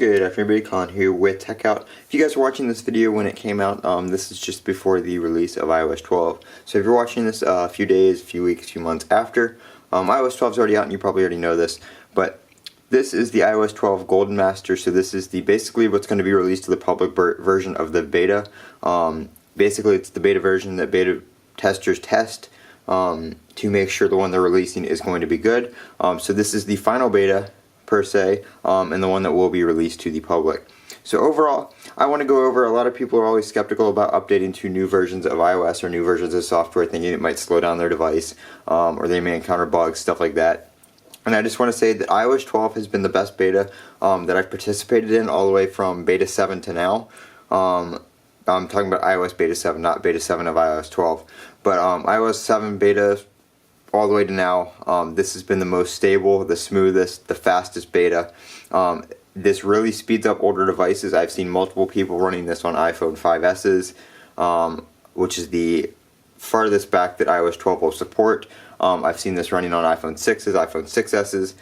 Good afternoon, everybody. Colin here with Techout. If you guys were watching this video when it came out, this is just before the release of iOS 12. So if you're watching this a few days, a few weeks, a few months after, iOS 12 is already out and you probably already know this, but this is the iOS 12 Golden Master, so this is basically what's going to be released to the public version of the beta. Basically it's the beta version that beta testers test to make sure the one they're releasing is going to be good. So this is the final beta per se, and the one that will be released to the public. So overall, I want to go over, a lot of people are always skeptical about updating to new versions of iOS or new versions of software, thinking it might slow down their device, or they may encounter bugs, stuff like that. And I just want to say that iOS 12 has been the best beta that I've participated in all the way from beta 7 to now. I'm talking about iOS beta 7, not beta 7 of iOS 12. But iOS 7 beta all the way to now, this has been the most stable, the smoothest, the fastest beta. This really speeds up older devices. I've seen multiple people running this on iPhone 5S's, which is the farthest back that iOS 12 will support. I've seen this running on iPhone 6s, iPhone 6S's,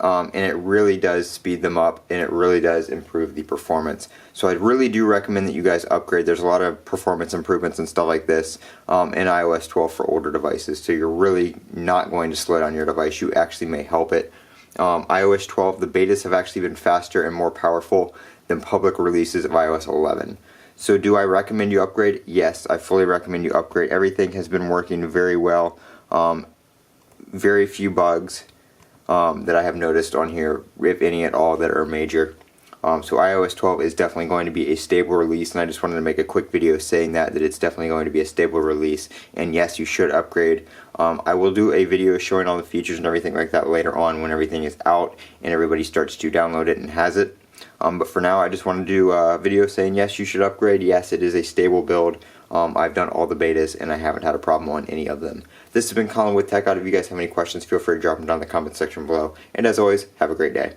and it really does speed them up, and it really does improve the performance. So I really do recommend that you guys upgrade. There's a lot of performance improvements and stuff like this in iOS 12 for older devices, so you're really not going to slow down your device. You actually may help it. iOS 12, the betas have actually been faster and more powerful than public releases of iOS 11. So do I recommend you upgrade? Yes, I fully recommend you upgrade. Everything has been working very well. Very few bugs that I have noticed on here, if any at all, that are major. So iOS 12 is definitely going to be a stable release, and I just wanted to make a quick video saying that it's definitely going to be a stable release, and yes, you should upgrade. I will do a video showing all the features and everything like that later on when everything is out and everybody starts to download it and has it. But for now, I just want to do a video saying yes, you should upgrade. Yes, it is a stable build. I've done all the betas and I haven't had a problem on any of them. This has been Colin with Techout. If you guys have any questions, feel free to drop them down in the comment section below. And as always, have a great day.